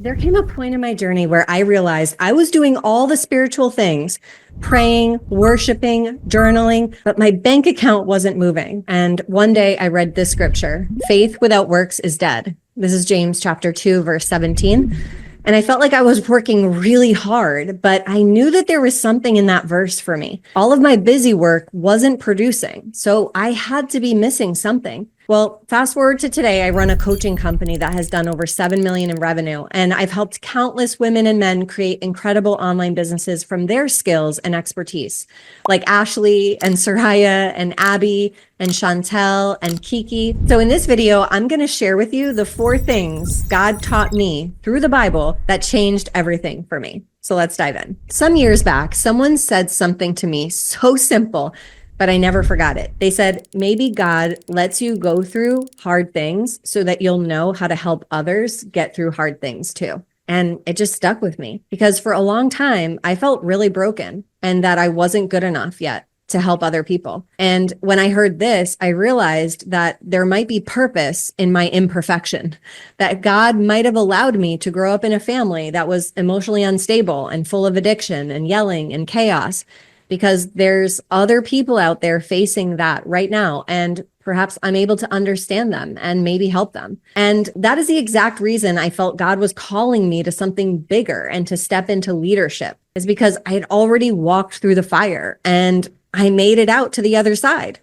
There came a point in my journey where I realized I was doing all the spiritual things, praying, worshiping, journaling, but my bank account wasn't moving. And one day I read this scripture, faith without works is dead. This is James chapter 2, verse 17. And I felt like I was working really hard, but I knew that there was something in that verse for me. All of my busy work wasn't producing, so I had to be missing something. Well, fast forward to today, I run a coaching company that has done over 7 million in revenue, and I've helped countless women and men create incredible online businesses from their skills and expertise, like Ashley and Soraya and Abby and Chantel and Kiki. So in this video, I'm going to share with you the 4 things God taught me through the Bible that changed everything for me. So let's dive in. Some years back, someone said something to me so simple, but I never forgot it. They said, maybe God lets you go through hard things so that you'll know how to help others get through hard things too. And it just stuck with me because for a long time, I felt really broken and that I wasn't good enough yet to help other people. And when I heard this, I realized that there might be purpose in my imperfection, that God might have allowed me to grow up in a family that was emotionally unstable and full of addiction and yelling and chaos, because there's other people out there facing that right now. And perhaps I'm able to understand them and maybe help them. And that is the exact reason I felt God was calling me to something bigger and to step into leadership, is because I had already walked through the fire and I made it out to the other side.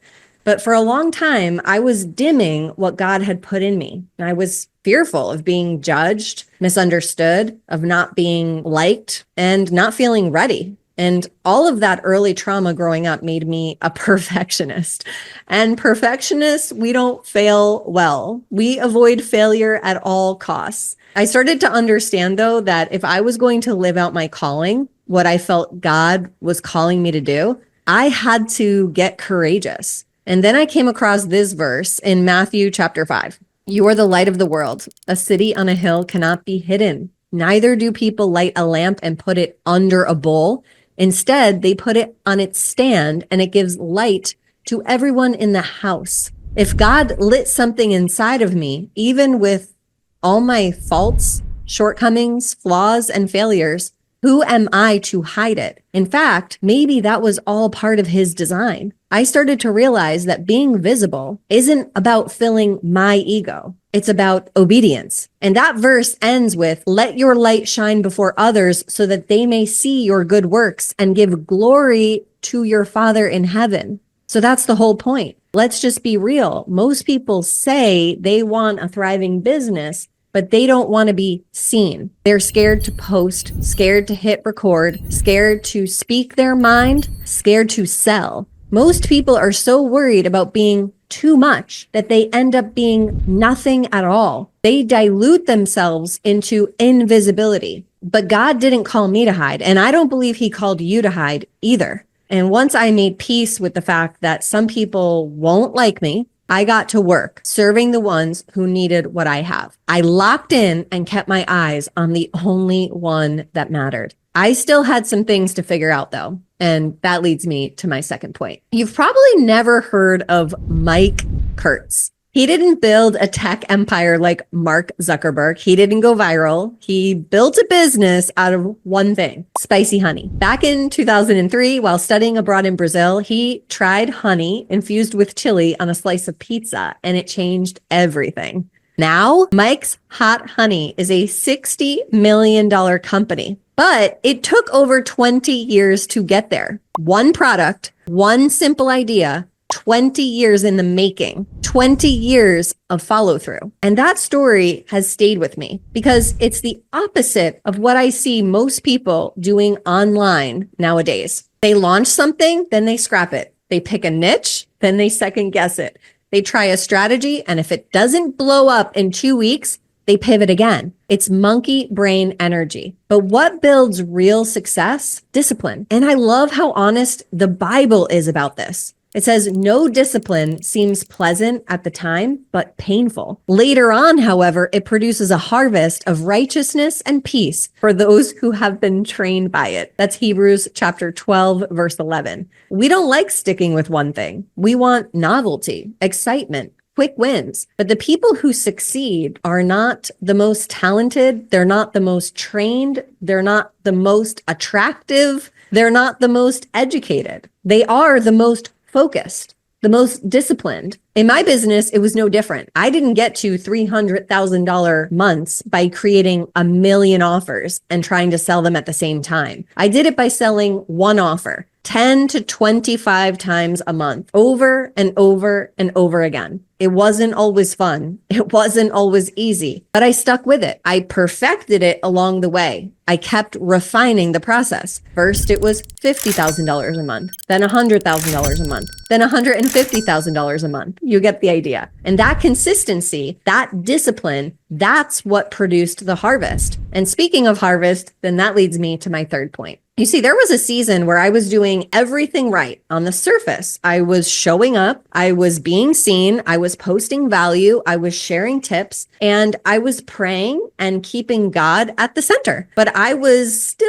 But for a long time, I was dimming what God had put in me. I was fearful of being judged, misunderstood, of not being liked, and not feeling ready. And all of that early trauma growing up made me a perfectionist. And perfectionists, we don't fail well. We avoid failure at all costs. I started to understand, though, that if I was going to live out my calling, what I felt God was calling me to do, I had to get courageous. And then I came across this verse in Matthew chapter 5. You are the light of the world. A city on a hill cannot be hidden. Neither do people light a lamp and put it under a bowl. Instead, they put it on its stand and it gives light to everyone in the house. If God lit something inside of me, even with all my faults, shortcomings, flaws, and failures, who am I to hide it? In fact, maybe that was all part of his design. I started to realize that being visible isn't about filling my ego. It's about obedience. And that verse ends with, let your light shine before others so that they may see your good works and give glory to your Father in heaven. So that's the whole point. Let's just be real. Most people say they want a thriving business, but they don't want to be seen. They're scared to post, scared to hit record, scared to speak their mind, scared to sell. Most people are so worried about being too much that they end up being nothing at all. They dilute themselves into invisibility. But God didn't call me to hide, and I don't believe he called you to hide either. And once I made peace with the fact that some people won't like me, I got to work serving the ones who needed what I have. I locked in and kept my eyes on the only one that mattered. I still had some things to figure out though. And that leads me to my second point. You've probably never heard of Mike Kurtz. He didn't build a tech empire like Mark Zuckerberg. He didn't go viral. He built a business out of one thing, spicy honey. Back in 2003, while studying abroad in Brazil, he tried honey infused with chili on a slice of pizza, and it changed everything. Now, Mike's Hot Honey is a $60 million company, but it took over 20 years to get there. One product, one simple idea, 20 years in the making, 20 years of follow through. And that story has stayed with me because it's the opposite of what I see most people doing online nowadays. They launch something, then they scrap it. They pick a niche, then they second guess it. They try a strategy, and if it doesn't blow up in 2 weeks, they pivot again. It's monkey brain energy. But what builds real success? Discipline. And I love how honest the Bible is about this. It says, no discipline seems pleasant at the time, but painful. Later on, however, it produces a harvest of righteousness and peace for those who have been trained by it. That's Hebrews chapter 12, verse 11. We don't like sticking with one thing. We want novelty, excitement, quick wins. But the people who succeed are not the most talented. They're not the most trained. They're not the most attractive. They're not the most educated. They are the most focused, the most disciplined. In my business, it was no different. I didn't get to $300,000 months by creating a million offers and trying to sell them at the same time. I did it by selling one offer 10 to 25 times a month, over and over and over again. It wasn't always fun. It wasn't always easy, but I stuck with it. I perfected it along the way. I kept refining the process. First, it was $50,000 a month, then $100,000 a month, then $150,000 a month. You get the idea. And that consistency, that discipline, that's what produced the harvest. And speaking of harvest, then that leads me to my third point. You see, there was a season where I was doing everything right on the surface. I was showing up, I was being seen, I was posting value, I was sharing tips, and I was praying and keeping God at the center. But I was still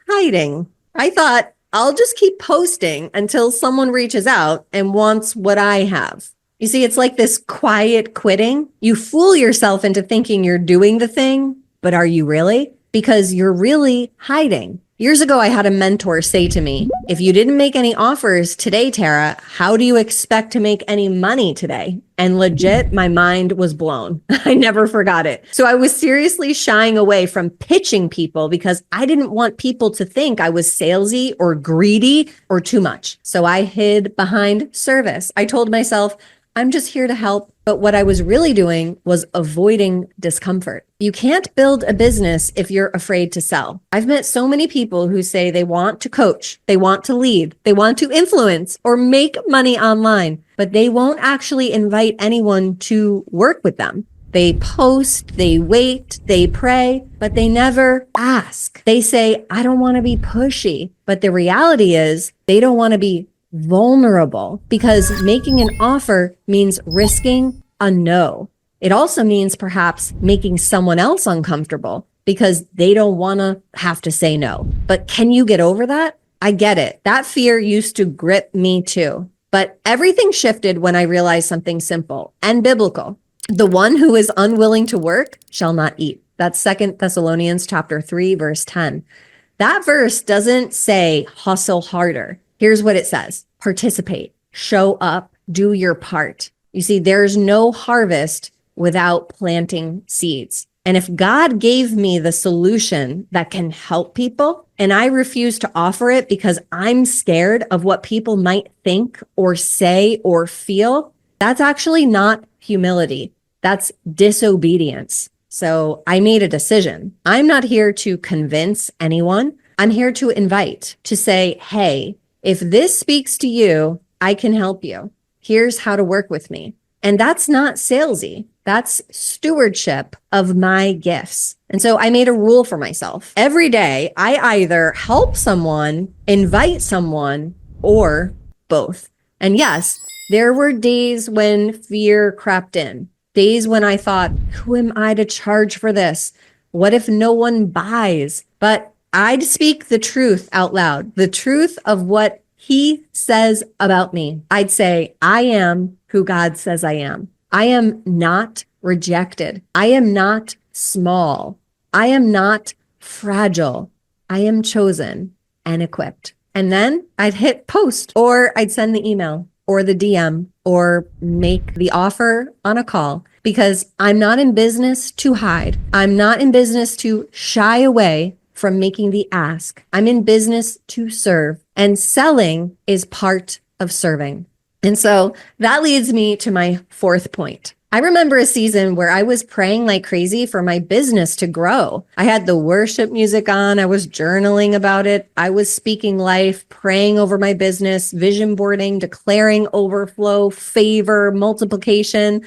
hiding. I thought, I'll just keep posting until someone reaches out and wants what I have. You see, it's like this quiet quitting. You fool yourself into thinking you're doing the thing, but are you really? Because you're really hiding. Years ago, I had a mentor say to me, if you didn't make any offers today, Tara, how do you expect to make any money today? And legit, my mind was blown. I never forgot it. So I was seriously shying away from pitching people because I didn't want people to think I was salesy or greedy or too much. So I hid behind service. I told myself, I'm just here to help. But what I was really doing was avoiding discomfort. You can't build a business if you're afraid to sell. I've met so many people who say they want to coach, they want to lead, they want to influence or make money online, but they won't actually invite anyone to work with them. They post, they wait, they pray, but they never ask. They say, I don't want to be pushy. But the reality is they don't want to be vulnerable, because making an offer means risking a no. It also means perhaps making someone else uncomfortable because they don't want to have to say no. But can you get over that? I get it. That fear used to grip me too. But everything shifted when I realized something simple and biblical. The one who is unwilling to work shall not eat. That's 2 Thessalonians chapter 3, verse 10. That verse doesn't say hustle harder. Here's what it says: participate, show up, do your part. You see, there's no harvest without planting seeds. And if God gave me the solution that can help people, and I refuse to offer it because I'm scared of what people might think or say or feel, that's actually not humility. That's disobedience. So I made a decision. I'm not here to convince anyone. I'm here to invite, to say, hey, if this speaks to you, I can help you. Here's how to work with me. And that's not salesy. That's stewardship of my gifts. And so I made a rule for myself. Every day, I either help someone, invite someone, or both. And yes, there were days when fear crept in. Days when I thought, who am I to charge for this? What if no one buys? But I'd speak the truth out loud, the truth of what he says about me. I'd say, I am who God says I am. I am not rejected. I am not small. I am not fragile. I am chosen and equipped. And then I'd hit post, or I'd send the email or the DM or make the offer on a call, because I'm not in business to hide. I'm not in business to shy away from making the ask. I'm in business to serve, and selling is part of serving. And so that leads me to my fourth point. I remember a season where I was praying like crazy for my business to grow. I had the worship music on. I was journaling about it. I was speaking life, praying over my business, vision boarding, declaring overflow, favor, multiplication.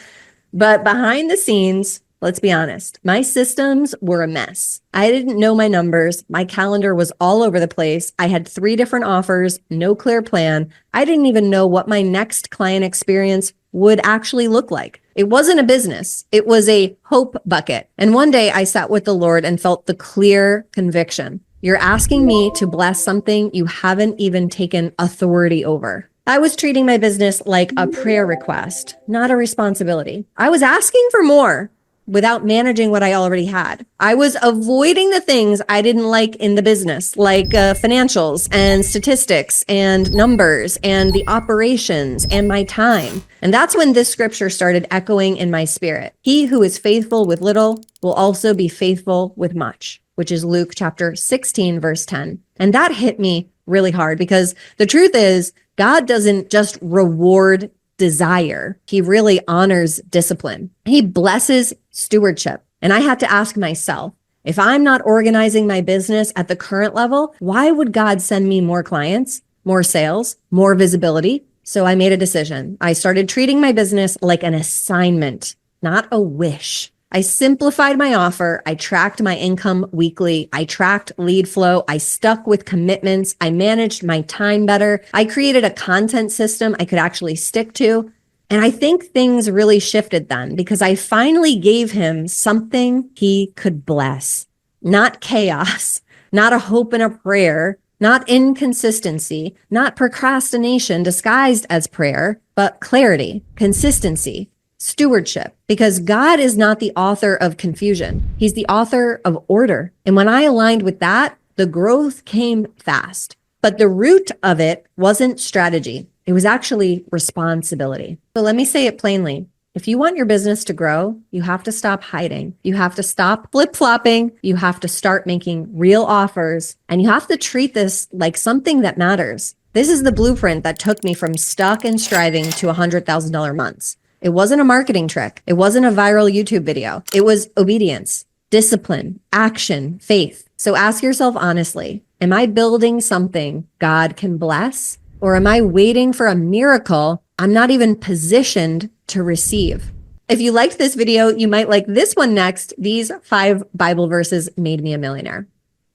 But behind the scenes, let's be honest, my systems were a mess. I didn't know my numbers. My calendar was all over the place. I had 3 different offers, no clear plan. I didn't even know what my next client experience would actually look like. It wasn't a business. It was a hope bucket. And one day I sat with the Lord and felt the clear conviction. You're asking me to bless something you haven't even taken authority over. I was treating my business like a prayer request, not a responsibility. I was asking for more without managing what I already had. I was avoiding the things I didn't like in the business, like financials and statistics and numbers and the operations and my time. And that's when this scripture started echoing in my spirit. He who is faithful with little will also be faithful with much, which is Luke chapter 16, verse 10. And that hit me really hard because the truth is, God doesn't just reward desire. He really honors discipline. He blesses stewardship. And I had to ask myself, if I'm not organizing my business at the current level, why would God send me more clients, more sales, more visibility? So I made a decision. I started treating my business like an assignment, not a wish. I simplified my offer. I tracked my income weekly. I tracked lead flow. I stuck with commitments. I managed my time better. I created a content system I could actually stick to. And I think things really shifted then because I finally gave him something he could bless, not chaos, not a hope and a prayer, not inconsistency, not procrastination disguised as prayer, but clarity, consistency, stewardship, because God is not the author of confusion. He's the author of order. And when I aligned with that, the growth came fast. But the root of it wasn't strategy. It was actually responsibility. So let me say it plainly. If you want your business to grow, you have to stop hiding. You have to stop flip-flopping. You have to start making real offers. And you have to treat this like something that matters. This is the blueprint that took me from stuck and striving to $100,000 months. It wasn't a marketing trick. It wasn't a viral YouTube video. It was obedience, discipline, action, faith. So ask yourself honestly, am I building something God can bless? Or am I waiting for a miracle I'm not even positioned to receive? If you liked this video, you might like this one next. These 5 Bible verses made me a millionaire.